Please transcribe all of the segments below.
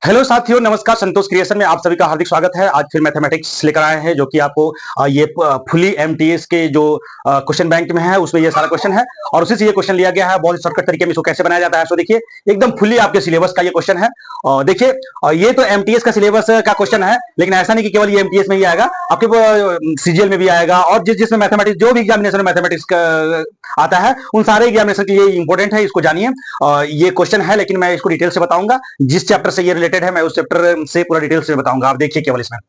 Hello साथियों, नमस्कार। संतोष creation में आप सभी का हार्दिक स्वागत है। आज फिर मैथमेटिक्स लेकर आए हैं जो कि आपको ये फुली एमटीएस के जो क्वेश्चन बैंक में है उसमें ये सारा क्वेश्चन है और उसी से ये क्वेश्चन लिया गया है। बहुत शॉर्टकट तरीके में इसको कैसे बनाया जाता है सो देखिए, एकदम फुली आपके सिलेबस का ये क्वेश्चन है। और देखिए, ये तो एमटीएस का सिलेबस का क्वेश्चन है, लेकिन ऐसा नहीं कि केवल ये एमटीएस में ही आएगा, आपके सीजीएल में भी आएगा और जिसमें मैथमेटिक्स जो भी एग्जामिनेशन मैथमेटिक्स का आता है उन सारे एग्जामिनेशन के लिए इंपॉर्टेंट है। इसको जानिए। ये क्वेश्चन है लेकिन मैं इसको डिटेल से बताऊंगा। जिस चैप्टर से ये रिलेटेड है मैं उस चैप्टर से पूरा डिटेल से बताऊंगा। आप देखिए केवल इसमें,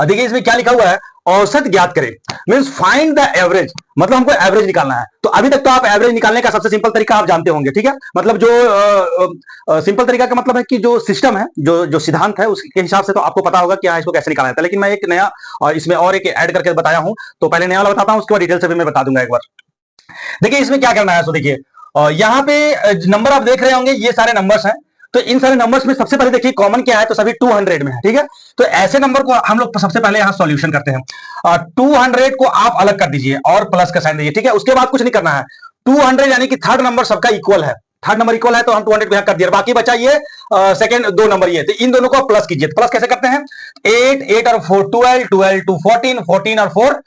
देखिए इसमें क्या लिखा हुआ है, औसत ज्ञात करें। मींस फाइंड द एवरेज, मतलब हमको एवरेज निकालना है। तो अभी तक तो आप एवरेज निकालने का सबसे सिंपल तरीका आप जानते होंगे, ठीक है। मतलब जो सिंपल तरीका का मतलब है कि जो सिस्टम है, जो जो सिद्धांत है उसके हिसाब से तो आपको पता होगा कि हाँ इसको कैसे निकाला जाता है। लेकिन मैं एक नया और इसमें और एक ऐड करके बताया हूं, तो पहले नया वाला बताता हूं, उसके बाद डिटेल से भी मैं बता दूंगा एक बार। देखिए इसमें क्या करना है, तो देखिए यहाँ पे नंबर आप देख रहे होंगे, ये सारे नंबर्स हैं। तो इन सारे नंबर्स में सबसे पहले देखिए कॉमन क्या है, तो सभी 200 में है, ठीक है। तो ऐसे नंबर को हम लोग सबसे पहले यहाँ सॉल्यूशन करते हैं। 200 को आप अलग कर दीजिए और प्लस का साइन दीजिए, ठीक है। उसके बाद कुछ नहीं करना है। 200 यानी कि थर्ड नंबर सबका इक्वल है, थर्ड नंबर इक्वल है तो हम 200 को यहाँ कर दिया। बाकी बचा ये सेकंड दो नंबर, ये तो इन दोनों को प्लस कीजिए। तो प्लस कैसे करते हैं, 8 8 और 4 12 12 2 14 14 और 4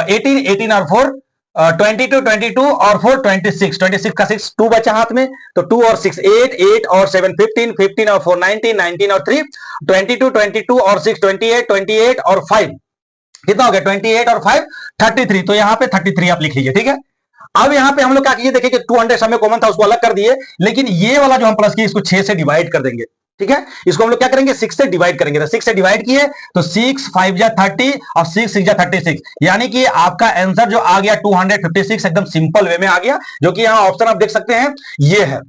18 18 और 4 22 22 और 4 26 26 का 6 2 बचा हाथ में, तो 2 और 6 8 8 और 7 15 15 और 4 19 19 और 3 22 22 और 6 28 28 और 5 कितना हो गया, 28 और 5 33। तो यहाँ पे 33 आप लिख लीजिए, ठीक है। अब यहाँ पे हम लोग क्या कीजिए, देखिए कि 200 सब में कॉमन था उसको अलग कर दिए, लेकिन ये वाला जो हम प्लस किए इसको 6 से डिवाइड कर देंगे, ठीक है। इसको हम लोग क्या करेंगे, 6 से डिवाइड करेंगे। तो 6 से डिवाइड किए तो 6 5 जा 30 और 6 6 जा 36, यानी कि आपका आंसर जो आ गया 256, एकदम सिंपल वे में आ गया। जो कि यहाँ ऑप्शन आप देख सकते हैं, ये है,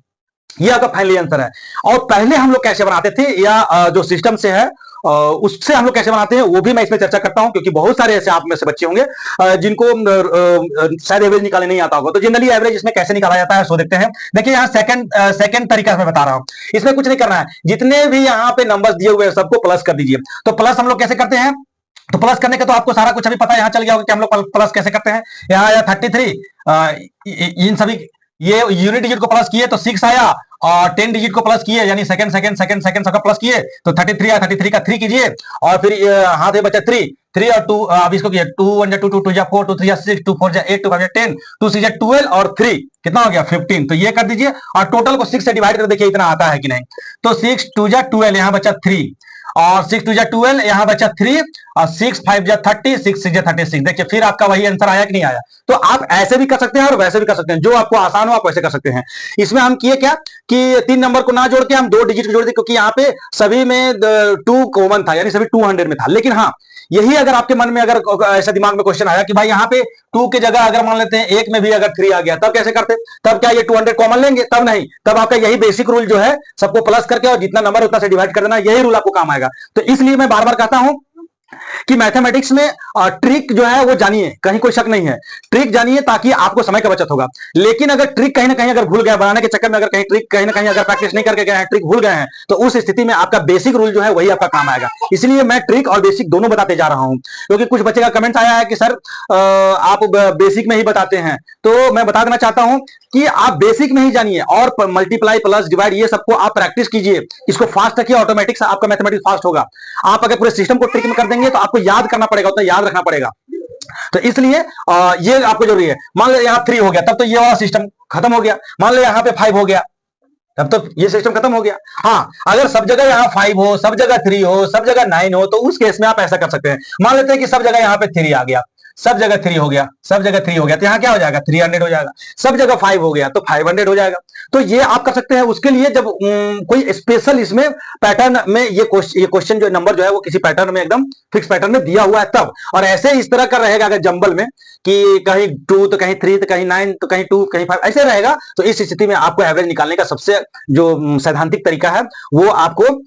ये आपका फाइनली आंसर है। और पहले हम लोग कैसे बनाते थे या जो सिस्टम से है उससे हम लोग कैसे बनाते हैं वो भी मैं इसमें चर्चा करता हूं, क्योंकि बहुत सारे ऐसे आप में से बच्चे होंगे जिनको शायद एवरेज निकालने नहीं आता होगा। तो जनरली एवरेज इसमें कैसे निकाला जाता है सो देखते हैं। देखिए यहाँ सेकंड तरीका मैं बता रहा हूं। इसमें कुछ नहीं करना है, जितने भी यहाँ पे नंबर्स दिए हुए हैं सबको प्लस कर दीजिए। तो प्लस हम लोग कैसे करते हैं, तो प्लस करने का तो आपको सारा कुछ अभी पता है, यहाँ चल गया होगा कि हम लोग प्लस कैसे करते हैं। यहाँ आया 33, इन सभी ये यूनिट डिजिट को प्लस किए तो 6 आया, और 10 डिजिट को प्लस किए यानी सेकंड सेकंड सेकंड सेकंड सबका प्लस किए तो 33 आया, 33 का 3 कीजिए और फिर हाथ में बचा 3 3 और 2, अब इसको किया 2 1 जा 2 2 2 जा 4 2 3 जा 6 2 4 जा 8 2 5 जा 10 2 6 जा 12 और 3 कितना हो गया 15। तो ये कर दीजिए और टोटल को 6 से डिवाइड कर देखिए इतना आता है कि नहीं। तो 6 2 जा 12, यहाँ बचा 3 और 6 2 जा 12, यहाँ बचा 3 और 6 5 जा 30 6 6 जा 36। देखिए फिर आपका वही आंसर आया कि नहीं आया। तो आप ऐसे भी कर सकते हैं और वैसे भी कर सकते हैं, जो आपको आसान हो आप वैसे कर सकते हैं। इसमें हम किए क्या कि 3 नंबर को ना जोड़ के हम 2 डिजिट को जोड़ दिए, क्योंकि यहाँ पे सभी में 2 कॉमन था, यानी सभी 200 में था। लेकिन हाँ, यही अगर आपके मन में अगर ऐसा दिमाग में क्वेश्चन आया कि भाई यहाँ पे 2 की जगह अगर मान लेते हैं एक में भी अगर 3 आ गया, तब कैसे करते, तब क्या ये 200 कॉमन लेंगे, तब नहीं, तब आपका यही बेसिक रूल जो है सबको प्लस करके और जितना नंबर उतना से डिवाइड कर देना, यही रूल आपको काम आएगा। तो इसलिए मैं बार बार कहता हूं कि मैथमेटिक्स में ट्रिक जो है वो जानिए, कहीं कोई शक नहीं है, ट्रिक जानिए ताकि आपको समय का बचत होगा। लेकिन अगर ट्रिक कहीं ना कहीं अगर भूल गए बनाने के चक्कर में, अगर कहीं ट्रिक कहीं ना कहीं अगर प्रैक्टिस नहीं करके गए हैं, ट्रिक भूल गए हैं, तो उस स्थिति में आपका बेसिक रूल जो है वही आपका काम आएगा। इसलिए मैं ट्रिक और बेसिक दोनों बताते जा रहा हूं, क्योंकि कुछ बच्चे का कमेंट आया है कि सर आप बेसिक में ही बताते हैं। तो मैं बता देना चाहता हूं कि आप बेसिक में ही जानिए और मल्टीप्लाई प्लस डिवाइड ये सबको आप प्रैक्टिस कीजिए, इसको फास्ट रखिए, ऑटोमेटिक आपका मैथमेटिक्स फास्ट होगा। आप अगर पूरे सिस्टम को ट्रिक में कर देंगे तो आपको याद करना पड़ेगा, उतना याद रखना पड़ेगा। तो इसलिए ये आपको जरूरी है। मान लो यहाँ 3 हो गया, तब तो ये वाला सिस्टम खत्म हो गया। मान लो यहाँ पे 5 हो गया, तब तो ये सिस्टम खत्म हो गया। हाँ, अगर सब जगह यहाँ 5 हो, सब जगह 3 हो, सब जगह 9 हो, तो उस केस में आप ऐसा कर सकते हैं। मान लेते हैं कि सब जगह यहाँ पे 3 आ गया, सब जगह 3 हो गया, सब जगह 3 हो गया, तो यहाँ क्या हो जाएगा 300 हो जाएगा। सब जगह 5 हो गया तो 500 हो जाएगा। तो ये आप कर सकते हैं। उसके लिए जब कोई स्पेशल इसमें पैटर्न में ये क्वेश्चन जो नंबर जो है वो किसी पैटर्न में एकदम फिक्स पैटर्न में दिया हुआ है तब, और ऐसे इस तरह का रहेगा अगर जंबल में कि कहीं 2 तो कहीं 3 तो कहीं 9 तो कहीं 2 कहीं 5 ऐसे रहेगा, तो इस स्थिति में आपको एवरेज निकालने का सबसे जो सैद्धांतिक तरीका है वो आपको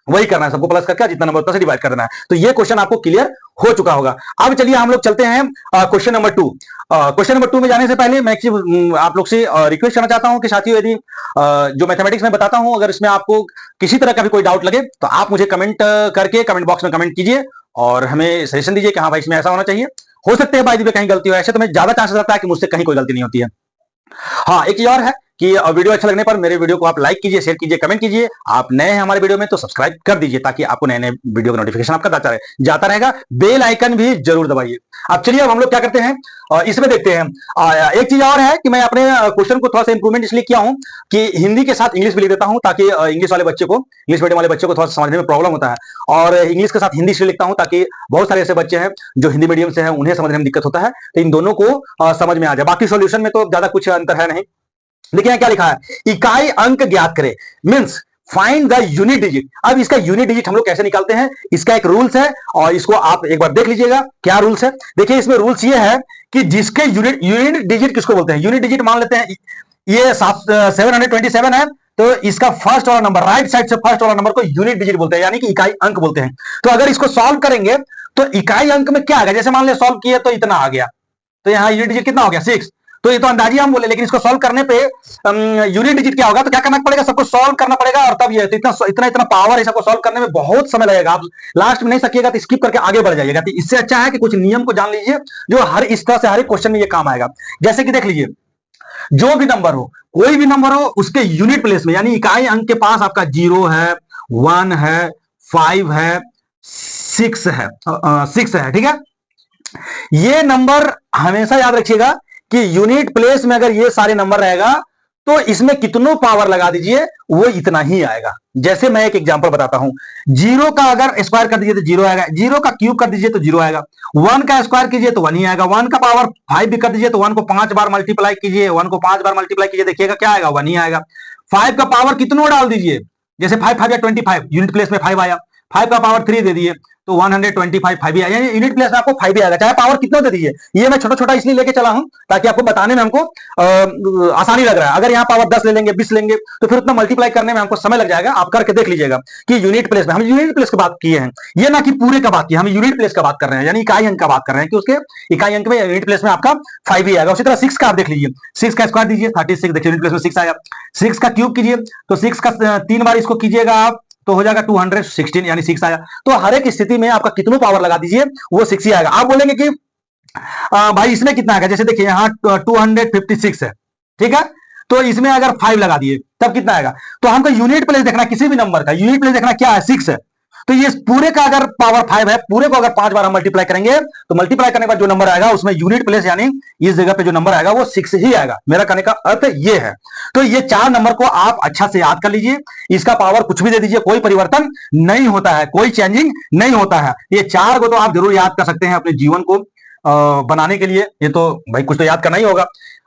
वही करना है, सबको प्लस करके जितना नंबर उतना से डिवाइड कर देना है। तो ये क्वेश्चन आपको क्लियर हो चुका होगा। अब चलिए हम लोग चलते हैं क्वेश्चन नंबर 2। क्वेश्चन नंबर 2 में जाने से पहले मैं आप लोग से रिक्वेस्ट करना चाहता हूं कि साथियों, यदि जो मैथमेटिक्स में बताता हूं अगर इसमें आपको किसी तरह का भी कोई डाउट लगे तो आप मुझे कमेंट करके कमेंट बॉक्स में कमेंट कीजिए और हमें सजेशन दीजिए कि हाँ भाई इसमें ऐसा होना चाहिए। हो सकते हैं भाई कहीं गलती हो, ऐसे तो मैं ज्यादा चांसेस रहता है कि मुझसे कहीं कोई गलती नहीं होती है। हाँ, एक चीज और है कि वीडियो अच्छा लगने पर मेरे वीडियो को आप लाइक कीजिए, शेयर कीजिए, कमेंट कीजिए। आप नए हैं हमारे वीडियो में तो सब्सक्राइब कर दीजिए ताकि आपको नए नए वीडियो का नोटिफिकेशन आपका जाता रहेगा। बेल आइकन भी जरूर दबाइए। अब चलिए अब हम लोग क्या करते हैं इसमें देखते हैं। एक चीज और है कि मैं अपने क्वेश्चन को थोड़ा सा इंप्रूवमेंट इसलिए किया हूं कि हिंदी के साथ इंग्लिश भी लिख देता हूं ताकि इंग्लिश वाले बच्चे को, इंग्लिश मीडियम वाले बच्चे को थोड़ा समझने में प्रॉब्लम होता है, और इंग्लिश के साथ हिंदी इसलिए लिखता हूं ताकि बहुत सारे ऐसे बच्चे हैं जो हिंदी मीडियम से हैं, उन्हें समझने में दिक्कत होता है, तो इन दोनों को समझ में आ जाए। बाकी सॉल्यूशन में तो ज्यादा कुछ अंतर है नहीं। देखिए क्या लिखा है, इकाई अंक ज्ञात करे, means find the unit digit. अब इसका यूनिट डिजिट हम लोग कैसे निकालते हैं, इसका एक रूल्स है और इसको आप एक बार देख लीजिएगा क्या रूल्स है। देखिए इसमें रूल्स ये है कि जिसके यूनिट डिजिट किसको बोलते हैं, यूनिट डिजिट मान लेते हैं ये 727 है, तो इसका फर्स्ट वाला नंबर, राइट साइड से फर्स्ट वाला नंबर को यूनिट डिजिट बोलते हैं, यानी कि इकाई अंक बोलते हैं। तो अगर इसको सॉल्व करेंगे तो इकाई अंक में क्या आएगा, जैसे मान लिया सॉल्व किया तो इतना आ गया, तो यहाँ यूनिट डिजिट कितना हो गया 6, तो ये तो अंदाजी हम बोले, लेकिन इसको सॉल्व करने पे यूनिट डिजिट क्या होगा, तो क्या करना पड़ेगा, सबको सॉल्व करना पड़ेगा, और तब ये तो इतना इतना पावर है, सबको सॉल्व करने में बहुत समय लगेगा, आप लास्ट में नहीं सकिएगा तो स्किप करके आगे बढ़ जाइएगा। तो इससे अच्छा है कि कुछ नियम को जान लीजिए जो हर इस तरह से हर एक क्वेश्चन में ये काम आएगा। जैसे कि देख लीजिए, जो भी नंबर हो, कोई भी नंबर हो, उसके यूनिट प्लेस में यानी इकाई अंक के पास आपका 0 है, 1 है, 5 है, 6 है, ठीक है। ये नंबर हमेशा याद रखिएगा कि यूनिट प्लेस में अगर ये सारे नंबर रहेगा तो इसमें कितनों पावर लगा दीजिए वो इतना ही आएगा। जैसे मैं एक एग्जांपल बताता हूं, 0 का अगर स्क्वायर कर दीजिए तो 0 आएगा, 0 का क्यूब कर दीजिए तो 0 आएगा, 1 का स्क्वायर कीजिए तो 1 ही आएगा, 1 का पावर 5 भी कर दीजिए तो 1 को 5 बार मल्टीप्लाई कीजिए, 1 को 5 बार मल्टीप्लाई कीजिए, देखिएगा क्या आएगा, 1 ही आएगा। 5 का पावर कितनों डाल दीजिए, जैसे 5 5 या 25, यूनिट प्लेस में 5 आया, 5 का पावर 3 दे दिए तो 125 5 ही आया, यूनिट प्लेस में आपको 5 ही आएगा, चाहे पावर कितना दे दीजिए। ये मैं छोटा छोटा इसलिए लेके चला हूं ताकि आपको बताने में हमको आसानी लग रहा है। अगर यहाँ पावर 10 ले लेंगे, 20 लेंगे तो फिर उतना मल्टीप्लाई करने में हमको समय लग जाएगा। आप करके देख लीजिएगा कि यूनिट प्लेस में हम यूनिट प्लेस की बात किए हैं, ये ना कि पूरे का बात किया, हम यूनिट प्लेस का बात कर रहे हैं, यानी इकाई अंक का बात कर रहे हैं कि उसके इकाई अंक में यूनिट प्लेस में आपका 5 ही आएगा। उसी तरह 6 का आप देख लीजिए, 6 का स्क्वायर दीजिए 36, देखिए यूनिट प्लेस में 6 आया। 6 का क्यूब कीजिए तो 6 का 3 बार इसको कीजिएगा आप तो हो जाएगा 216, यानी 6 आया। तो हर एक स्थिति में आपका कितनों पावर लगा दीजिए वो 6 ही आएगा। आप बोलेंगे कि भाई इसमें कितना आएगा, जैसे देखिए यहाँ 256 है, ठीक है, तो इसमें अगर 5 लगा दिए तब कितना आएगा, तो हमको यूनिट प्लेस देखना, किसी भी नंबर का यूनिट प्लेस देखना क्या है, 6 है, तो ये पूरे का अगर पावर 5 है, पूरे को अगर 5 बार हम मल्टीप्लाई करेंगे तो मल्टीप्लाई करने के बाद जो नंबर आएगा उसमें यूनिट प्लेस यानी इस जगह पे जो नंबर आएगा वो 6 ही आएगा। मेरा कहने का अर्थ ये है। तो ये 4 नंबर को आप अच्छा से याद कर लीजिए, इसका पावर कुछ भी दे दीजिए, कोई परिवर्तन नहीं होता है, कोई चेंजिंग नहीं होता है। ये 4 को तो आप जरूर याद कर सकते हैं अपने जीवन को बनाने के लिए। ये तो भाई कुछ तो याद करना ही होगा।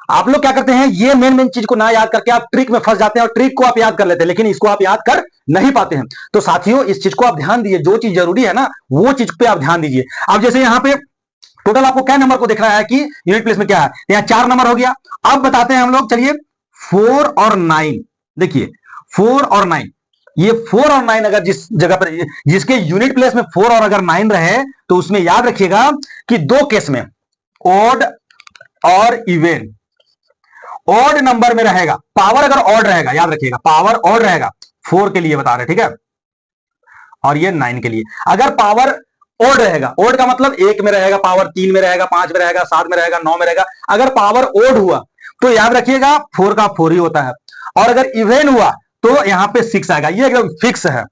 आप लोग क्या करते हैं, ये मेन चीज को ना याद करके आप ट्रिक में फंस जाते हैं, और ट्रिक को आप याद कर लेते हैं लेकिन इसको आप याद कर नहीं पाते हैं। तो साथियों इस चीज को आप ध्यान दीजिए, जो चीज जरूरी है ना वो चीज पे आप ध्यान दीजिए। अब जैसे यहाँ पे टोटल आपको क्या नंबर को दिख रहा है कि यूनिट प्लेस में क्या है, यहाँ 4 नंबर हो गया। अब बताते हैं हम लोग, चलिए 4 और 9, देखिए 4 और 9, ये 4 और 9 अगर जिस जगह पर जिसके यूनिट प्लेस में 4 और अगर 9 रहे तो उसमें याद रखिएगा कि 2 केस में ऑड और इवन, ऑड नंबर में रहेगा, पावर अगर ऑड रहेगा, याद रखिएगा पावर ऑड रहेगा, 4 के लिए बता रहे, ठीक है, और ये 9 के लिए। अगर पावर ऑड रहेगा, ऑड का मतलब 1 में रहेगा, पावर 3 में रहेगा, 5 में रहेगा, 7 में रहेगा, 9 में रहेगा। अगर पावर ऑड हुआ तो याद रखिएगा 4 का 4 ही होता है, और अगर इवन हुआ तो यहां पे 6 आएगा, ये एकदम फिक्स है।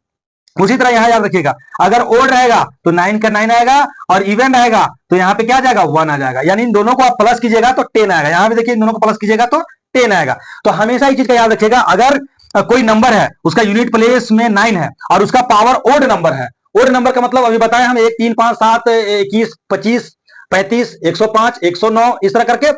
उसी तरह यहां याद रखिएगा, अगर ओड रहेगा तो 9 का 9 आएगा, और इवन रहेगा तो यहाँ पे क्या आ जाएगा 1 आ जाएगा, यानी इन दोनों को आप प्लस कीजिएगा तो 10 आएगा। यहाँ पे देखिए इन दोनों को प्लस कीजिएगा तो 10 आएगा। तो हमेशा इस चीज का याद रखिएगा, अगर कोई नंबर है उसका यूनिट प्लेस में 9 है और उसका पावर ओड नंबर है, ओड नंबर का मतलब अभी बताया हम 1 3 5 7 21 25 35 105 109 इस तरह करके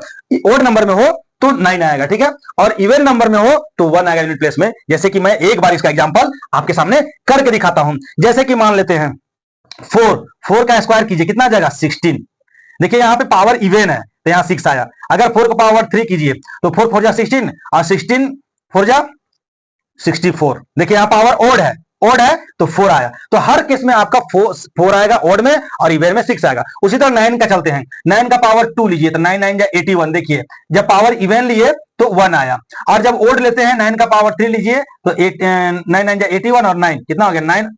ओड नंबर में हो तो 9 आएगा, ठीक है, और इवन नंबर में हो तो 1 आएगा यूनिट प्लेस में। जैसे कि मैं एक बार इसका एग्जांपल आपके सामने करके दिखाता हूं। जैसे कि मान लेते हैं 4 का स्क्वायर कीजिए, कितना आ जाएगा 16। देखिए यहाँ पे पावर इवन है तो यहाँ 6 आया। अगर 4 का पावर 3 कीजिए तो 4 4 जा 16 और 16 4 जा 64। देखिए यहाँ पावर ओड है तो 4 आया। तो हर केस में आपका 4 आएगा ओड में, और इवन में 6 आएगा। उसी तरह 9 का चलते हैं, 9 का पावर 2 लीजिए तो 9 9 जा 81। देखिए जब पावर इवन लिए तो 1 आया, और जब ओड लेते हैं 9 का पावर 3 लीजिए तो 9 9 जा 81 और 9 कितना हो गया 9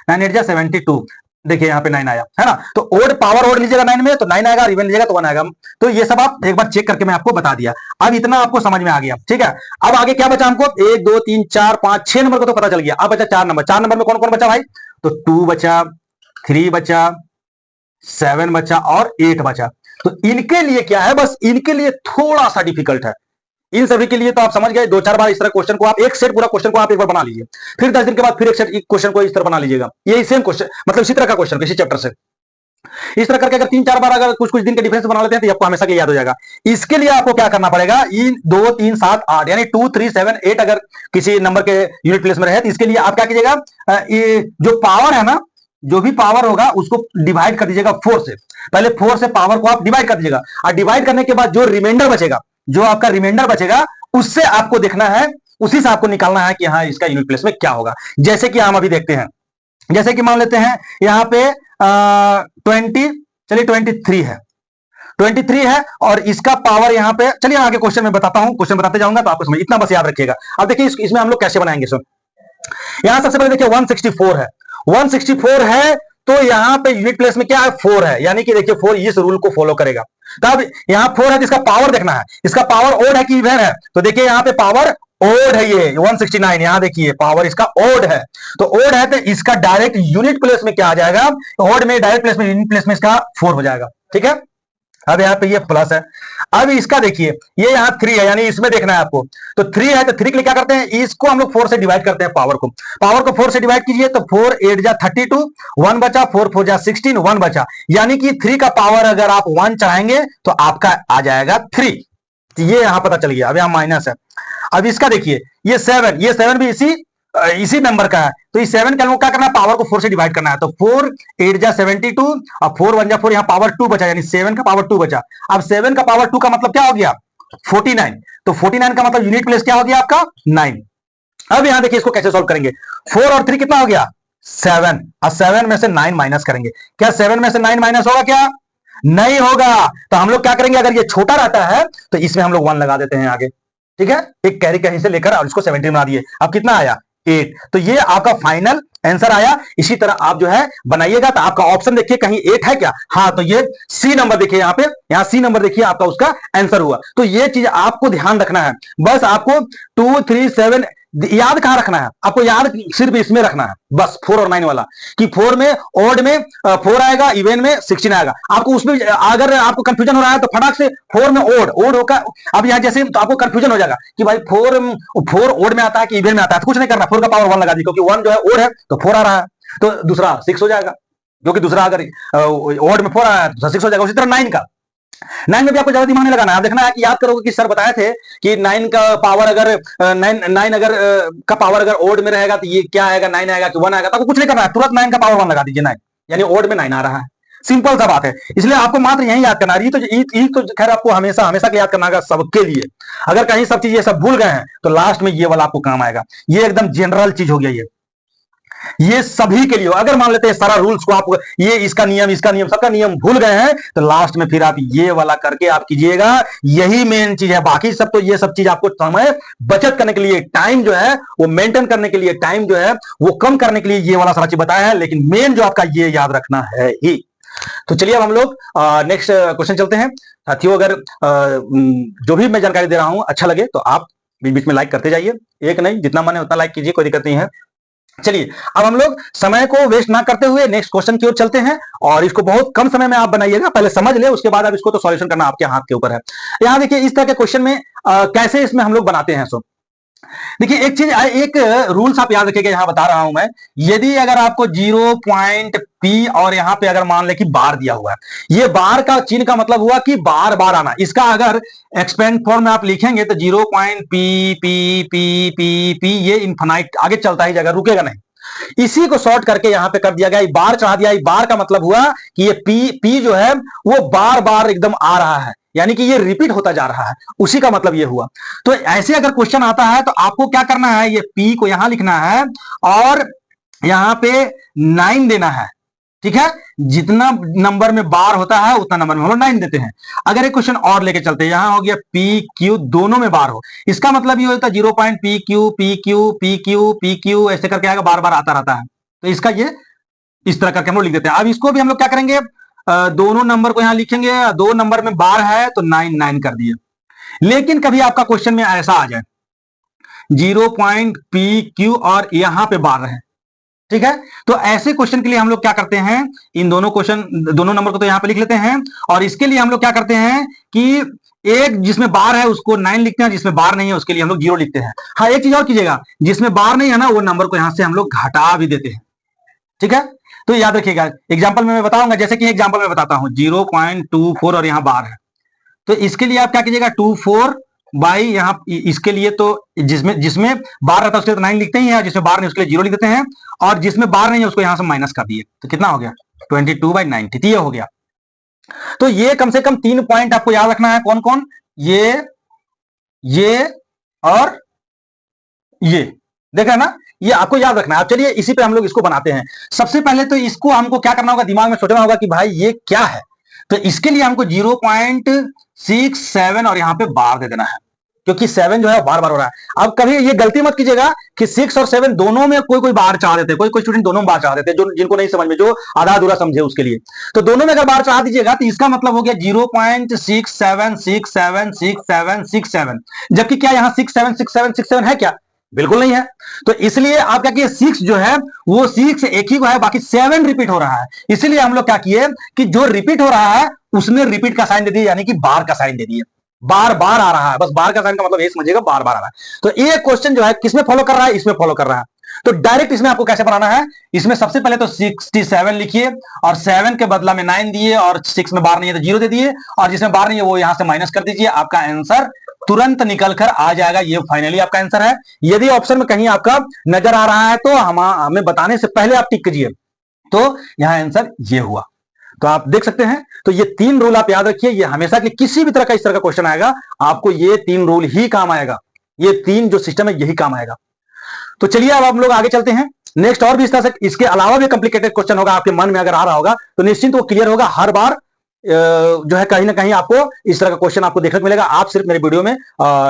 9 8 जा 72। देखिए यहाँ पे 9 आया है ना, तो ओड पावर ओड लीजिएगा 9 में तो 9 आएगा, इवन लीजिएगा तो 1 आएगा। तो ये सब आप एक बार चेक करके मैं आपको बता दिया। अब इतना आपको समझ में आ गया, ठीक है। अब आगे क्या बचा हमको, 1 2 3 4 5 6 नंबर को तो पता चल गया। अब बचा 4 नंबर। 4 नंबर में कौन कौन बचा भाई, तो 2 बचा, 3 बचा, 7 बचा और 8 बचा। तो इनके लिए क्या है, बस इनके लिए थोड़ा सा डिफिकल्ट है। इन सभी के लिए तो आप समझ गए, 2-4 बार इस तरह क्वेश्चन को आप एक सेट पूरा क्वेश्चन को आप एक बार बना लीजिए, फिर 10 दिन के बाद फिर एक सेट क्वेश्चन को इस तरह बना लीजिएगा। ये सेम क्वेश्चन मतलब इसी तरह का क्वेश्चन किसी चैप्टर से इस तरह करके अगर 3-4 बार अगर कुछ कुछ दिन के डिफरेंस बना लेते हैं तो आपको हमेशा के लिए याद हो जाएगा। इसके लिए आपको क्या करना पड़ेगा, इन 2 3 7 8 यानी 2 3 7 8 अगर किसी नंबर के यूनिट प्लेस में रहे तो इसके लिए आप क्या कीजिएगा, ये जो पावर है ना, जो भी पावर होगा उसको डिवाइड कर दीजिएगा 4 से। पहले 4 से पावर को आप डिवाइड कर दीजिएगा और डिवाइड करने के बाद जो रिमाइंडर बचेगा, जो आपका रिमाइंडर बचेगा उससे आपको देखना है, उसी से आपको निकालना है कि हाँ इसका यूनिट प्लेस में क्या होगा। जैसे कि हम अभी देखते हैं, जैसे कि मान लेते हैं यहां पे 20, चलिए 23 है, 23 है और इसका पावर यहां पे, चलिए आगे क्वेश्चन में बताता हूं, क्वेश्चन बताते जाऊंगा तो आपको समझ, इतना बस याद रखिएगा। अब देखिए इसमें हम लोग कैसे बनाएंगे। सो यहां सबसे पहले देखिए 164 है, 164 है तो यहां पे यूनिट प्लेस में क्या है, 4 है, यानी कि देखिए 4 इस रूल को फॉलो करेगा। तब यहां 4 है तो इसका पावर देखना है, इसका पावर ओड है कि इवन है, तो देखिए यहां पे पावर ओड है, ये 169, यहां देखिए पावर इसका ओड है, तो ओड है तो इसका डायरेक्ट यूनिट प्लेस में क्या आ जाएगा, ओड में डायरेक्ट प्लेस में यूनिट प्लेस में इसका 4 हो जाएगा, ठीक है। अब यहाँ पे ये प्लस है, अब इसका देखिए ये यहाँ 3 है, यानी इसमें देखना है आपको, तो 3 है तो 3 के लिए क्या करते हैं, इसको हम लोग 4 से डिवाइड करते हैं, पावर को 4 से डिवाइड कीजिए तो 4 8 जा 32, 1 बचा, 4 4 जा 16, 1 बचा, यानी कि 3 का पावर अगर आप 1 चाहेंगे तो आपका आ जाएगा 3। ये यहां पता चल गया। अब यहां माइनस है, अब इसका देखिए ये 7 भी इसी नंबर का है, तो इस 7 के अंदर क्या करना है, पावर को 4 से डिवाइड करना है, तो 4 8 जा 72 और 4 1 जा 4, यहां पावर 2 बचा, यानी 7 का पावर 2 बचा। अब 7 का पावर 2 का मतलब क्या हो गया, 49, तो 49 का मतलब यूनिट प्लेस क्या हो गया आपका 9। अब यहां देखिए इसको कैसे सॉल्व करेंगे, 4 और 3 कितना हो गया 7, और 7 में से 9 माइनस करेंगे, क्या 7 में से 9 माइनस होगा, क्या नहीं होगा। तो हम लोग क्या करेंगे, अगर ये छोटा रहता है तो इसमें हम लोग 1 लगा देते हैं आगे, ठीक है, एक कैरी कहीं से लेकर और इसको 17 बना दिए। अब कितना आया 8, तो ये आपका फाइनल आंसर आया। इसी तरह आप जो है बनाइएगा, तो आपका ऑप्शन देखिए कहीं 8 है क्या, हाँ, तो ये सी नंबर देखिए, यहाँ पे यहाँ सी नंबर देखिए आपका उसका आंसर हुआ। तो ये चीज आपको ध्यान रखना है, बस आपको 2 3 7 याद कहां रखना है, आपको याद सिर्फ इसमें रखना है, बस 4 और 9 वाला, कि 4 में ओड में 4 आएगा, इवन में 16 आएगा। आपको उसमें अगर आपको कंफ्यूजन हो रहा है तो फटाक से 4 में ओड होगा, अब यहां जैसे तो आपको कंफ्यूजन हो जाएगा कि भाई 4 ओड में आता है कि इवन में आता है, तो कुछ नहीं करना, 4 का पावर 1 लगा दी, क्योंकि 1 जो है ओड है तो 4 आ रहा है, तो दूसरा 6 हो जाएगा, क्योंकि दूसरा अगर ओड में 4 आया है तो 6 हो जाएगा। उसी तरह 9 का, 9 में भी आपको ज्यादा दिमाग नहीं लगाना है, देखना है कि याद करोगे कि सर बताए थे कि 9 का पावर अगर 9 अगर का पावर अगर ओड में रहेगा तो ये क्या आएगा, 9 आएगा कि 1 आएगा, तो आपको कुछ नहीं करना है, तुरंत 9 का पावर 1 लगा दीजिए, 9 यानी ओड में 9 आ रहा है, सिंपल सा बात है। इसलिए आपको मात्र यही याद करना है, तो खैर आपको हमेशा हमेशा के याद करना है सबके लिए। अगर कहीं सब चीज ये सब भूल गए हैं तो लास्ट में ये वाला आपको काम आएगा, ये एकदम जनरल चीज हो गया, ये सभी के लिए। अगर मान लेते हैं सारा रूल्स को आप ये इसका नियम सबका नियम भूल गए हैं तो लास्ट में फिर आप ये वाला करके आप कीजिएगा, यही मेन चीज है। बाकी सब तो ये सब चीज आपको समय बचत करने के लिए, टाइम जो है वो मेंटेन करने के लिए, टाइम जो है वो कम करने के लिए ये वाला सारा चीज बताया है, लेकिन मेन जो आपका ये याद रखना है ही। तो चलिए अब हम लोग नेक्स्ट क्वेश्चन चलते हैं। साथियों अगर जो भी मैं जानकारी दे रहा हूं अच्छा लगे तो आप बीच बीच में लाइक करते जाइए, एक नहीं जितना मन है उतना लाइक कीजिए, कोई दिक्कत नहीं है। चलिए अब हम लोग समय को वेस्ट ना करते हुए नेक्स्ट क्वेश्चन की ओर चलते हैं, और इसको बहुत कम समय में आप बनाइएगा, पहले समझ ले, उसके बाद अब इसको तो सॉल्यूशन करना आपके हाथ के ऊपर है। यहां देखिए इस तरह के क्वेश्चन में कैसे इसमें हम लोग बनाते हैं। सो देखिए एक चीज, एक रूल्स आप याद रखिएगा, यहां बता रहा हूं मैं, यदि अगर आपको 0.P और यहां पे अगर मान ले कि बार दिया हुआ है, ये बार का चिन्ह का मतलब हुआ कि बार बार आना, इसका अगर एक्सपेंड फॉर्म में आप लिखेंगे तो 0.P ये इन्फिनाइट आगे चलता ही जाएगा, रुकेगा नहीं। इसी को शॉर्ट करके यहां पे कर दिया गया, बार चढ़ा दिया। बार का मतलब हुआ कि ये पी जो है वो बार बार एकदम आ रहा है, यानी कि ये रिपीट होता जा रहा है, उसी का मतलब ये हुआ। तो ऐसे अगर क्वेश्चन आता है तो आपको क्या करना है, ये पी को यहां लिखना है और यहां पे 9 देना है, ठीक है। जितना नंबर में बार होता है उतना नंबर में हम लोग 9 देते हैं। अगर एक क्वेश्चन और लेके चलते हैं, यहां हो गया पी क्यू, दोनों में बार हो, इसका मतलब ये होता है 0.PQ PQ PQ PQ ऐसे करके आएगा, बार बार आता रहता है, तो इसका ये इस तरह करके हम लोग लिख देते हैं। अब इसको भी हम लोग क्या करेंगे, दोनों नंबर को यहां लिखेंगे, 2 नंबर में बार है तो 9 9 कर दिए। लेकिन कभी आपका क्वेश्चन में ऐसा आ जाए 0.PQ और यहां पे बार है, ठीक है, तो ऐसे क्वेश्चन के लिए हम लोग क्या करते हैं, इन दोनों नंबर को तो यहां पे लिख लेते हैं, और इसके लिए हम लोग क्या करते हैं कि एक जिसमें बार है उसको 9 लिखते हैं, जिसमें बार नहीं है उसके लिए हम लोग 0 लिखते हैं। हाँ, एक चीज और कीजिएगा, जिसमें बार नहीं है ना वो नंबर को यहां से हम लोग घटा भी देते हैं, ठीक है। तो याद रखिएगा, एग्जाम्पल में मैं बताऊंगा, जैसे कि एग्जाम्पल में बताता हूं 0.24 और यहां बार है, तो इसके लिए आप क्या कीजिएगा 24 बाई यहां इसके लिए तो जिसमें जिसमें बार रहता है उसके लिए 9 लिखते ही हैं, जिसमें बार नहीं उसके लिए 0 लिख देते हैं, और जिसमें बार नहीं है उसको यहां से माइनस कर दिए, तो कितना हो गया 22/90, ये हो गया। तो ये कम से कम 3 पॉइंट आपको याद रखना है, कौन कौन, ये और ये, देखा ना, ये आपको याद रखना है। अब चलिए इसी पे हम लोग इसको बनाते हैं। सबसे पहले तो इसको हमको क्या करना होगा, दिमाग में सोचना होगा कि भाई ये क्या है, तो इसके लिए हमको 0.67 और यहां पे बार दे देना है, क्योंकि 7 जो है बार बार हो रहा है। अब कभी ये गलती मत कीजिएगा कि 6 और 7 दोनों में कोई बार चाह देते हैं, कोई स्टूडेंट दोनों में बार चाह देते हैं, जो जिनको नहीं समझ में, जो आधा अधूरा समझे उसके लिए, तो दोनों में अगर बार चाह दीजिएगा तो इसका मतलब हो गया 0.67676767, जबकि क्या यहां 676767 है क्या, बिल्कुल नहीं है। तो इसलिए आप क्या किए, 6 जो है वो 6 एक ही को है, बाकी 7 रिपीट हो रहा है, इसीलिए हम लोग क्या किए कि जो रिपीट हो रहा है उसमें रिपीट का साइन दे दिए, यानी कि बार का साइन दे दिए, बार बार आ रहा है, बस बार का साइन का मतलब ये समझिएगा बार बार आ रहा है। तो ये क्वेश्चन जो है किसमें फॉलो कर रहा है, इसमें फॉलो कर रहा है। तो डायरेक्ट इसमें आपको कैसे बनाना है, इसमें सबसे पहले तो 67 लिखिए और 7 के बदला में 9 दिए, और 6 में बार नहीं है तो 0 दे दिए, और जिसमें बार नहीं है वो यहां से माइनस कर दीजिए, आपका आंसर तुरंत निकल कर आ जाएगा। ये फाइनली आपका आंसर है। यदि ऑप्शन में कहीं आपका नजर आ रहा है तो हमें बताने से पहले आप टिक कीजिए, तो यहां आंसर ये हुआ। तो आप देख सकते हैं, तो ये 3 रूल आप याद रखिए, ये हमेशा के किसी भी तरह का इस तरह का क्वेश्चन आएगा आपको ये 3 रूल ही काम आएगा, ये 3 जो सिस्टम है यही काम आएगा। तो चलिए अब हम लोग आगे चलते हैं नेक्स्ट, और भी इस तरह से इसके अलावा भी कॉम्प्लिकेटेड क्वेश्चन होगा आपके मन में अगर आ रहा होगा तो निश्चिंत वो क्लियर होगा। हर बार जो है कहीं ना कहीं आपको इस तरह का क्वेश्चन आपको देखने को मिलेगा। आप सिर्फ मेरे वीडियो में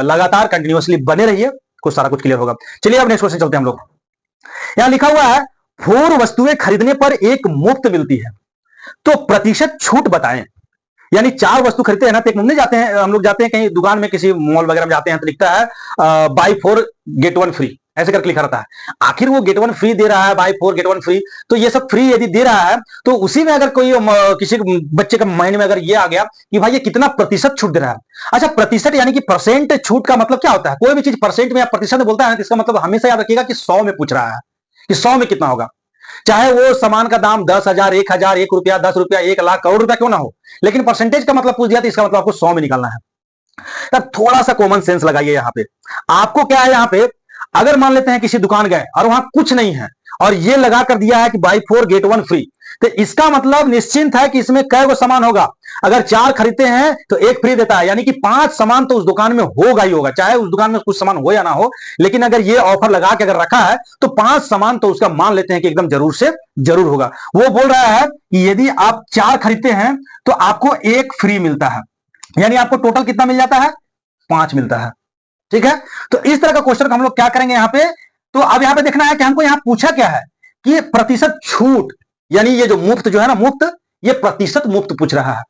लगातार कंटिन्यूअसली बने रहिए, कुछ सारा कुछ क्लियर होगा। चलिए अब नेक्स्ट क्वेश्चन चलते हैं हम लोग। यहां लिखा हुआ है 4 वस्तुएं खरीदने पर 1 मुफ्त मिलती है, तो प्रतिशत छूट बताएं। यानी 4 वस्तु खरीदते हैं ना, तो एक मुफ्त जाते हैं, हम लोग जाते हैं कहीं दुकान में किसी मॉल वगैरह में जाते हैं तो लिखता है बाई 4 गेट 1 फ्री, ऐसे करके लिखा रहता है। आखिर वो गेट 1 फ्री दे रहा है, बाई 4 गेट 1 फ्री, तो ये सब फ्री यदि दे रहा है तो उसी में अगर कोई किसी बच्चे का माइंड में अगर ये आ गया कि भाई ये कितना प्रतिशत छूट दे रहा है। अच्छा, प्रतिशत यानी कि परसेंट छूट का मतलब क्या होता है, कोई भी चीज परसेंट में या प्रतिशत में बोलता है तो इसका मतलब हमेशा याद रखिएगा कि 100 में पूछ रहा है, कि 100 में कितना होगा, चाहे वो सामान का दाम 10,000, 1,000, 1 रुपया, 10 रुपया, 1 लाख, करोड़ रुपया क्यों ना हो, लेकिन परसेंटेज का मतलब पूछ दिया तो इसका मतलब आपको 100 में निकालना है। तब थोड़ा सा कॉमन सेंस लगाइए यहां पे। आपको क्या है, यहां पे अगर मान लेते हैं किसी दुकान गए और वहां कुछ नहीं है और ये लगा कर दिया है कि बाई 4 गेट 1 फ्री, तो इसका मतलब निश्चिंत है कि इसमें कै गो सामान होगा। अगर 4 खरीदते हैं तो 1 फ्री देता है, यानी कि 5 सामान तो उस दुकान में होगा ही होगा, चाहे उस दुकान में कुछ सामान हो या ना हो, लेकिन अगर ये ऑफर लगा के अगर रखा है तो 5 सामान तो उसका मान लेते हैं कि एकदम जरूर से जरूर होगा। वो बोल रहा है कि यदि आप 4 खरीदते हैं तो आपको 1 फ्री मिलता है, यानी आपको टोटल कितना मिल जाता है, 5 मिलता है। ठीक है, तो इस तरह का क्वेश्चन हम लोग क्या करेंगे यहां पे। तो अब यहां पे देखना है कि हमको यहां पूछा क्या है कि प्रतिशत छूट, यानी ये जो मुफ्त जो है ना, मुफ्त, ये प्रतिशत मुफ्त पूछ रहा है।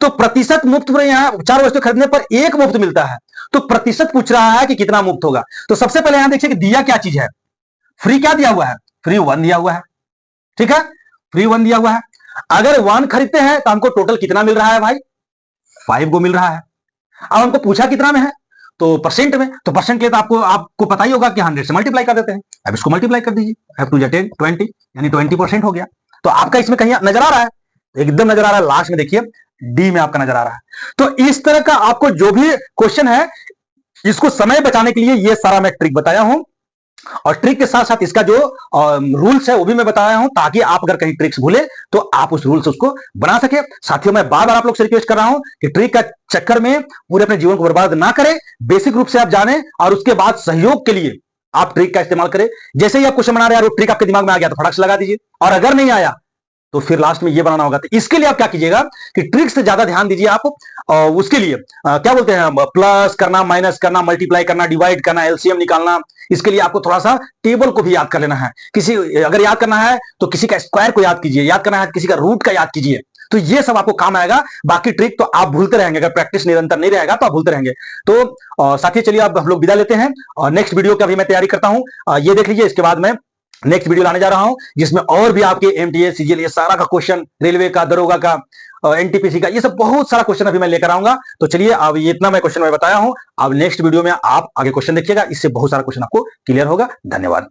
तो प्रतिशत मुफ्त में यहां 4 वस्तु खरीदने पर 1 मुफ्त मिलता है, तो प्रतिशत पूछ रहा है कि कितना मुफ्त होगा। तो सबसे पहले यहां देखिए कि दिया क्या चीज है, फ्री क्या दिया हुआ है, फ्री 1 दिया हुआ है। ठीक है, फ्री 1 दिया हुआ है। अगर 1 खरीदते हैं तो हमको टोटल कितना मिल रहा है भाई, 5 को मिल रहा है। अब हमको पूछा कितना में है, तो परसेंट में, तो परसेंट के लिए तो आपको पता ही होगा कि 100 से मल्टीप्लाई कर देते हैं। अब इसको मल्टीप्लाई कर दीजिए, F टू 10 20, यानी 20% हो गया। तो आपका इसमें कहीं नजर आ रहा है, एकदम नजर आ रहा है, लास्ट में देखिए डी में आपका नजर आ रहा है। तो इस तरह का आपको जो भी क्वेश्चन है, इसको समय बचाने के लिए ये सारा मैं ट्रिक बताया हूं, और ट्रिक के साथ साथ इसका जो रूल्स है वो भी मैं बताया हूं, ताकि आप अगर कहीं ट्रिक्स भूले तो आप उस रूल से उसको बना सके। साथियों, मैं बार बार आप लोग से रिक्वेस्ट कर रहा हूं कि ट्रिक का चक्कर में पूरे अपने जीवन को बर्बाद ना करें, बेसिक रूप से आप जाने और उसके बाद सहयोग के लिए आप ट्रिक का इस्तेमाल करें। जैसे ही आप क्वेश्चन बना रहे हैं, वो ट्रिक आपके दिमाग में आ गया तो फटाक से लगा दीजिए, और अगर नहीं आया तो फिर लास्ट में ये बनाना होगा। तो इसके लिए आप क्या कीजिएगा कि ट्रिक से ज्यादा ध्यान दीजिए आप। उसके लिए क्या बोलते हैं, प्लस करना, माइनस करना, मल्टीप्लाई करना, डिवाइड करना, एलसीएम निकालना। इसके लिए आपको थोड़ा सा टेबल को भी याद कर लेना है। किसी अगर याद करना है तो किसी का स्क्वायर को याद कीजिए, याद करना है किसी का रूट का याद कीजिए। तो ये सब आपको काम आएगा। बाकी ट्रिक तो आप भूलते रहेंगे, अगर प्रैक्टिस निरंतर नहीं रहेगा तो आप भूलते रहेंगे। तो साथियों चलिए अब हम लोग विदा लेते हैं, और नेक्स्ट वीडियो का भी मैं तैयारी करता हूं। ये देख लीजिए, इसके बाद मैं नेक्स्ट वीडियो लाने जा रहा हूं जिसमें और भी आपके एमटीएस, सीजीएल, ये सारा का क्वेश्चन, रेलवे का, दरोगा का, एनटीपीसी का, ये सब बहुत सारा क्वेश्चन अभी मैं लेकर आऊंगा। तो चलिए अब ये इतना मैं क्वेश्चन मैं बताया हूं, अब नेक्स्ट वीडियो में आप आगे क्वेश्चन देखिएगा, इससे बहुत सारा क्वेश्चन आपको क्लियर होगा। धन्यवाद।